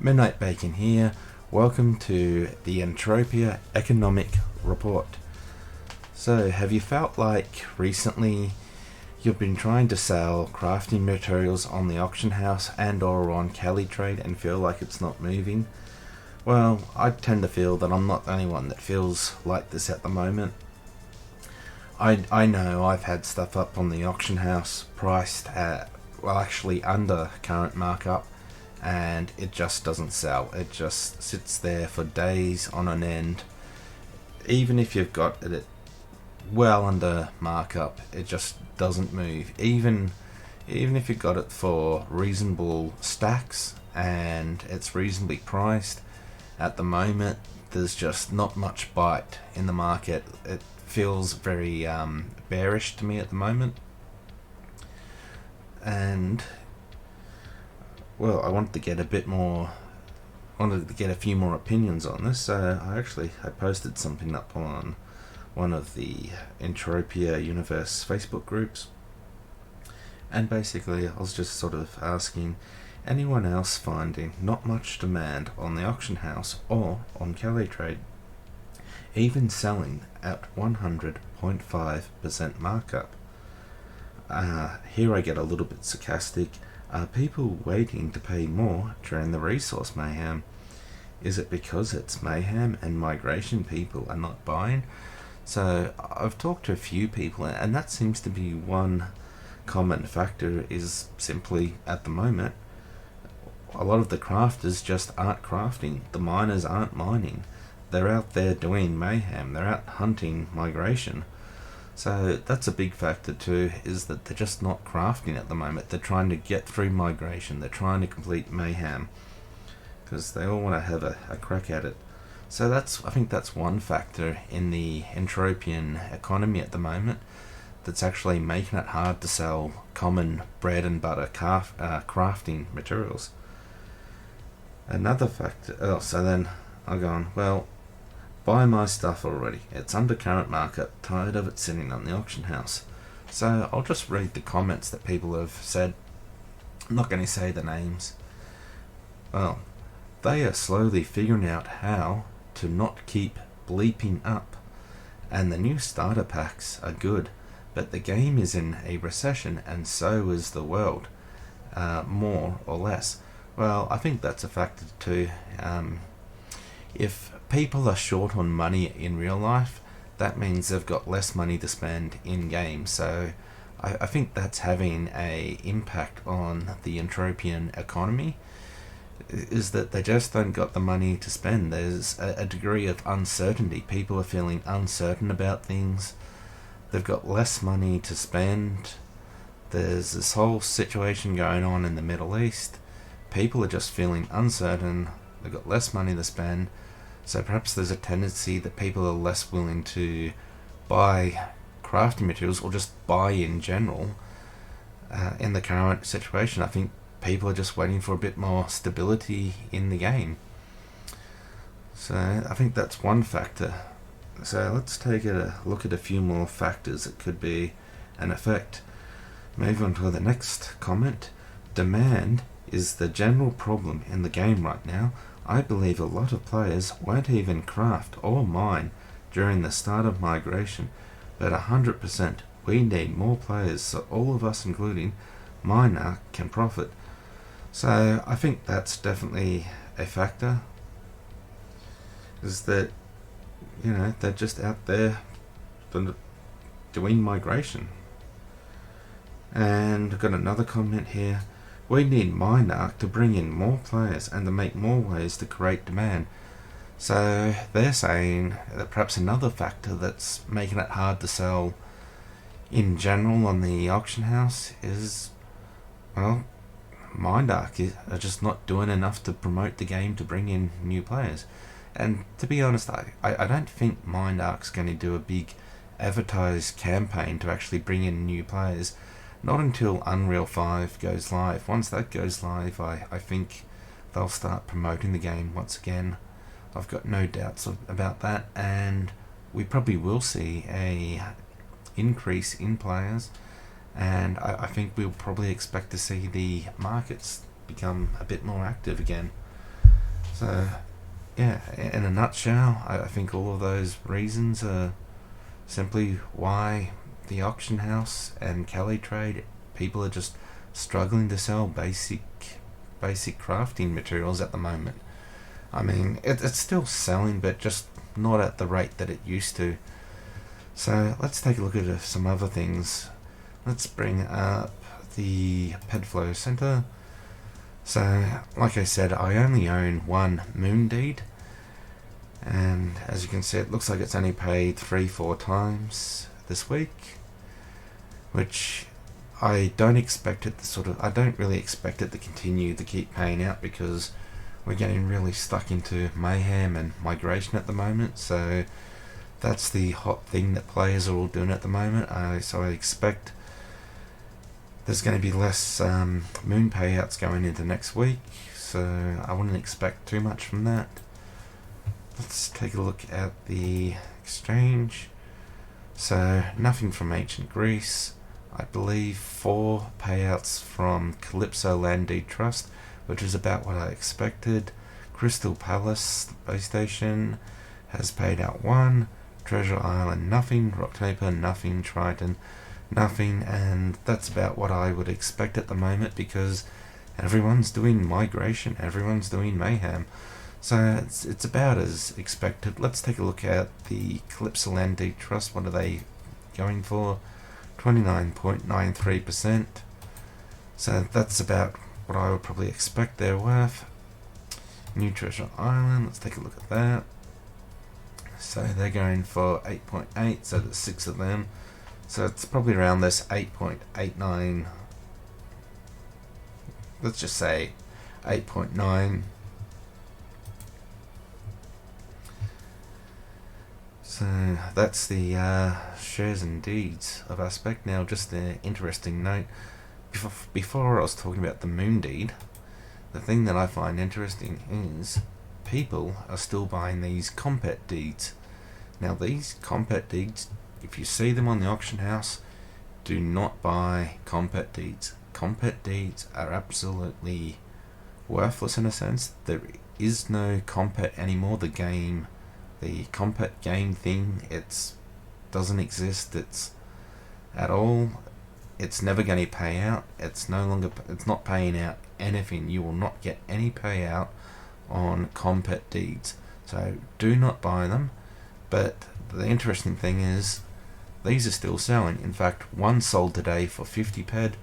Midnight Bacon here. Welcome to the Entropia Economic Report. So, have you felt like recently you've been trying to sell crafting materials on the auction house and or on Cali Trade and feel like it's not moving? Well, I tend to feel that I'm not the only one that feels like this at the moment. I know I've had stuff up on the auction house priced at, well, actually under current markup, and it just doesn't sell. It just sits there for days on an end. Even if you've got it well under markup, it just doesn't move. Even if you got it for reasonable stacks and it's reasonably priced, at the moment there's just not much bite in the market. It feels very bearish to me at the moment, and well, I wanted to get a few more opinions on this. So I posted something up on one of the Entropia Universe Facebook groups, and basically I was just sort of asking anyone else finding not much demand on the auction house or on Cali Trade, even selling at 100.5% markup. Here I get a little bit sarcastic. Are people waiting to pay more during the resource mayhem? Is it because it's mayhem and migration people are not buying? So I've talked to a few people, and that seems to be one common factor, is simply at the moment a lot of the crafters just aren't crafting. The miners aren't mining. They're out there doing mayhem. They're out hunting migration. So that's a big factor too, is that they're just not crafting at the moment. They're trying to get through migration. They're trying to complete mayhem because they all want to have a crack at it. So I think that's one factor in the entropian economy at the moment that's actually making it hard to sell common bread and butter crafting materials. Another factor, so then I'm going, well, buy my stuff already. It's under current market. Tired of it sitting on the auction house. So I'll just read the comments that people have said. I'm not going to say the names. Well, they are slowly figuring out how to not keep bleeping up. And the new starter packs are good, but the game is in a recession and so is the world. More or less. Well, I think that's a factor too. If people are short on money in real life, that means they've got less money to spend in game. So I think that's having a impact on the entropian economy, is that they just don't got the money to spend. There's a degree of uncertainty. People are feeling uncertain about things. They've got less money to spend. There's this whole situation going on in the Middle East. People are just feeling uncertain. They've got less money to spend. So perhaps there's a tendency that people are less willing to buy crafting materials or just buy in general in the current situation. I think people are just waiting for a bit more stability in the game. So I think that's one factor. So let's take a look at a few more factors that could be an effect. Move on to the next comment. Demand is the general problem in the game right now. I believe a lot of players won't even craft or mine during the start of migration, but 100% we need more players so all of us, including miner, can profit. So I think that's definitely a factor, is that, they're just out there doing migration. And I've got another comment here. We need Minarch to bring in more players and to make more ways to create demand. So they're saying that perhaps another factor that's making it hard to sell in general on the auction house is, well, Minarch are just not doing enough to promote the game to bring in new players. And to be honest, I don't think Minarch's going to do a big advertised campaign to actually bring in new players. Not until Unreal 5 goes live. Once that goes live, I think they'll start promoting the game once again. I've got no doubts about that, and we probably will see a increase in players, and I think we'll probably expect to see the markets become a bit more active again. So, yeah, in a nutshell, I think all of those reasons are simply why the auction house and Kelly trade, people are just struggling to sell basic crafting materials at the moment. I mean, it's still selling, but just not at the rate that it used to. So let's take a look at some other things. Let's bring up the Pedflow Center. So, like I said, I only own one Moon Deed, and as you can see, it looks like it's only paid 3-4 times this week, which I don't expect it to I don't really expect it to continue to keep paying out, because we're getting really stuck into mayhem and migration at the moment. So that's the hot thing that players are all doing at the moment. So I expect there's going to be less moon payouts going into next week, so I wouldn't expect too much from that. Let's take a look at the exchange. So nothing from ancient Greece. I believe 4 payouts from Calypso Land Deed Trust, which is about what I expected. Crystal Palace Base Station has paid out 1. Treasure Island nothing. Rock Taper nothing. Triton nothing. And that's about what I would expect at the moment, because everyone's doing migration, everyone's doing mayhem. So it's about as expected. Let's take a look at the Calypso Land Deed Trust. What are they going for? 29.93%. So that's about what I would probably expect they're worth. New Treasure Island, let's take a look at that. So they're going for 8.8, so there's 6 of them. So it's probably around this 8.89. Let's just say 8.9. So that's the shares and deeds of Aspect. Now, just an interesting note. Before I was talking about the Moon Deed, the thing that I find interesting is people are still buying these Compet deeds. Now, these Compet deeds, if you see them on the auction house, do not buy Compet deeds. Compet deeds are absolutely worthless in a sense. There is no Compet anymore. The Compet game thing, it doesn't exist. It's at all. It's never going to pay out. It's not paying out anything. You will not get any payout on Compet deeds. So do not buy them. But the interesting thing is, these are still selling. In fact, one sold today for 50 ped.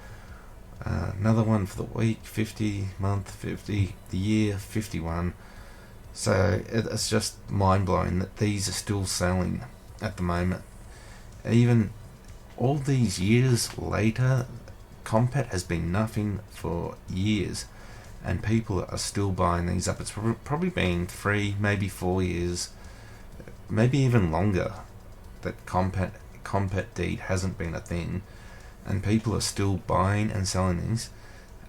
Another one for the week 50, month 50, the year 51. So it's just mind-blowing that these are still selling at the moment. Even all these years later, Compet has been nothing for years, and people are still buying these up. It's probably been 3, maybe 4 years, maybe even longer, that Compet deed hasn't been a thing, and people are still buying and selling these.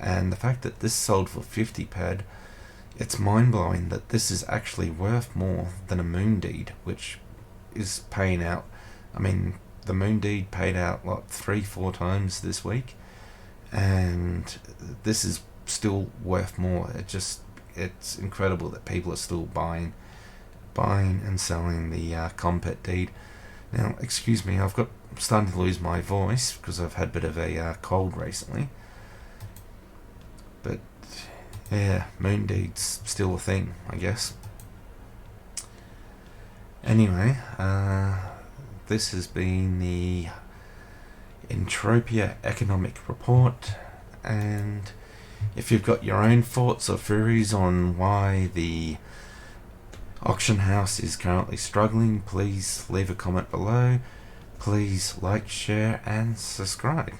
And the fact that this sold for 50 ped, it's mind-blowing that this is actually worth more than a Moon Deed, which is paying out. I mean, the Moon Deed paid out, 3-4 times this week, and this is still worth more. It's incredible that people are still buying and selling the Compet deed. Now, excuse me, I'm starting to lose my voice because I've had a bit of a cold recently. But yeah, Moon Deed's still a thing, I guess. Anyway, this has been the Entropia Economic Report, and if you've got your own thoughts or theories on why the auction house is currently struggling, please leave a comment below. Please like, share and subscribe.